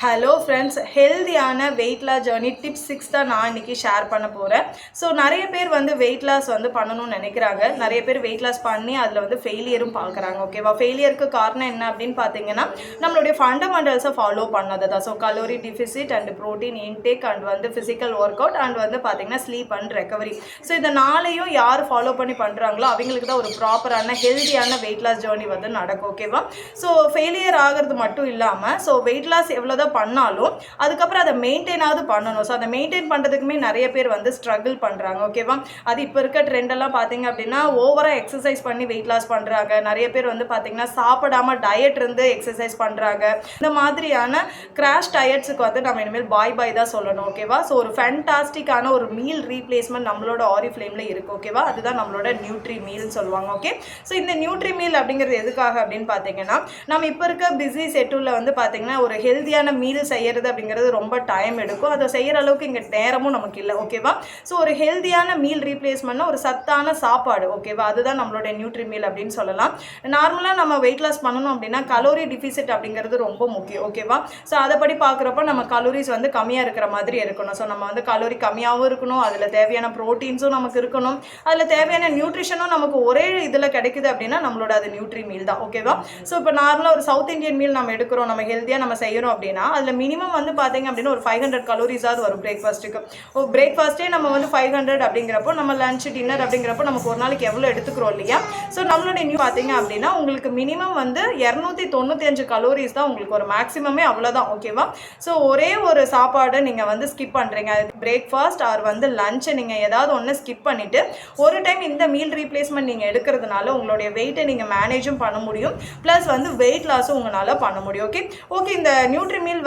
Hello friends, ஹெல்தியான weight loss journey tips 6 தான் நான் இன்றைக்கி ஷேர் பண்ண போகிறேன். ஸோ நிறைய பேர் வெயிட் லாஸ் பண்ணணும்னு நினைக்கிறாங்க. நிறைய பேர் வெயிட் லாஸ் பண்ணி அதில் ஃபெயிலியரும் பார்க்குறாங்க. ஓகேவா? ஃபெயிலியருக்கு காரணம் என்ன அப்படின்னு பார்த்தீங்கன்னா, நம்மளுடைய ஃபண்டமெண்டல்ஸை ஃபாலோ பண்ணது தான். So calorie deficit and protein intake and physical work out and பார்த்தீங்கன்னா ஸ்லீப் அண்ட் ரெக்கவரி. ஸோ இந்த நாளையும் யார் ஃபாலோ பண்ணி பண்ணுறாங்களோ அவங்களுக்கு தான் ஒரு ப்ராப்பரான ஹெல்தியான வெயிட் லாஸ் ஜர்னி நடக்கும். ஓகேவா? ஸோ ஃபெயிலியர் ஆகிறது மட்டும் இல்லாமல் வெயிட் லாஸ் எவ்வளோ பண்ணாலும் அதுக்கப்புறம் அதை மெயின்டைனாவது பண்ணணும். ஸோ அதை மெயின்டைன் பண்ணுறதுக்குமே நிறைய பேர் ஸ்ட்ரகிள் பண்ணுறாங்க. ஓகேவா? அது இப்போ இருக்க ட்ரெண்டெல்லாம் பார்த்தீங்க அப்படின்னா ஓவராக எக்ஸசைஸ் பண்ணி வெயிட் லாஸ் பண்ணுறாங்க. நிறைய பேர் பார்த்தீங்கன்னா சாப்பிடாம டயட் இருந்து எக்ஸசைஸ் பண்ணுறாங்க. இந்த மாதிரியான கிராஷ் டயட்ஸுக்கு நம்ம இனிமேல் பாய் தான் சொல்லணும். ஓகேவா? ஸோ ஒரு ஃபேண்டாஸ்டிக்கான ஒரு மீல் ரீப்ளேஸ்மெண்ட் நம்மளோட ஆரிஃப்ளேமில் இருக்குது. ஓகேவா? அதுதான் நம்மளோட நியூட்ரி மீல்னு சொல்லுவாங்க. ஓகே, ஸோ இந்த நியூட்ரி மீல் அப்படிங்கிறது எதுக்காக அப்படின்னு பார்த்தீங்கன்னா, நம்ம இப்போ இருக்க பிஸி ஷெட்யூலில் பார்த்தீங்கன்னா ஒரு ஹெல்தியான மீல் செய்யறது அப்படிங்கிறது ரொம்ப டைம் எடுக்கும். அதை செய்கிற அளவுக்கு இங்கே நேரமும் நமக்கு இல்லை. ஓகேவா? ஸோ ஒரு ஹெல்தியான மீல் ரீப்ளேஸ்மெண்ட்னா ஒரு சத்தான சாப்பாடு. ஓகேவா? அதுதான் நம்மளோட நியூட்ரி மீல் அப்படின்னு சொல்லலாம். நார்மலாக நம்ம வெயிட் லாஸ் பண்ணணும் அப்படின்னா கலோரி டிஃபிசிட் அப்படிங்கிறது ரொம்ப முக்கியம். ஓகேவா? ஸோ அதைப்படி பார்க்குறப்ப நம்ம கலோரிஸ் கம்மியாக இருக்கிற மாதிரி இருக்கணும். ஸோ நம்ம கலோரி கம்மியாகவும் இருக்கணும், அதில் தேவையான ப்ரோட்டீன்ஸும் நமக்கு இருக்கணும், அதில் தேவையான நியூட்ரிஷனும் நமக்கு ஒரே இதில் கிடைக்குது அப்படின்னா நம்மளோட அது நியூட்ரி மீல் தான். ஓகேவா? ஸோ இப்போ நார்மலாக ஒரு சவுத் இந்தியன் மீல் நம்ம எடுக்கிறோம், நம்ம ஹெல்த்தியாக நம்ம செய்கிறோம் அப்படின்னா அதில் மினிமம் பார்த்தீங்க அப்படின்னா ஒரு 500 கலோரிஸாவது வரும் பிரேக்ஃபாஸ்ட்டுக்கு. பிரேக்ஃபாஸ்ட்டே நம்ம 500 அப்படிங்கிறப்போ நம்ம லஞ்ச் டின்னர் அப்படிங்கிறப்போ நமக்கு ஒரு நாளைக்கு எவ்வளோ எடுத்துக்கிறோம் இல்லையா? ஸோ நம்மளோட நியூ பார்த்தீங்க அப்படின்னா உங்களுக்கு மினிமம் 295 கலோரிஸ் தான் உங்களுக்கு ஒரு மேக்ஸிமமே, அவ்வளோதான். ஓகேவா? ஸோ ஒரே ஒரு சாப்பாடை நீங்கள் ஸ்கிப் பண்ணுறீங்க, பிரேக்ஃபாஸ்ட் ஆர் லஞ்சை நீங்கள் ஏதாவது ஒன்று ஸ்கிப் பண்ணிவிட்டு ஒரு டைம் இந்த மீல் ரீப்ளேஸ்மெண்ட் நீங்கள் எடுக்கிறதுனால உங்களுடைய வெயிட்டை நீங்கள் மேனேஜும் பண்ண முடியும், ப்ளஸ் வெயிட் லாஸும் உங்களால் பண்ண முடியும். ஓகே, இந்த நியூட்ரி மீல்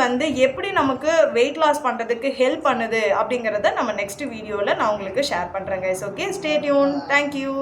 எப்படி நமக்கு வெயிட் லாஸ் பண்ணுறதுக்கு ஹெல்ப் பண்ணுது அப்படிங்கிறத நம்ம நெக்ஸ்ட் வீடியோவில் நான் உங்களுக்கு ஷேர் பண்ணுறேன் guys. Okay, stay tune. Thank you.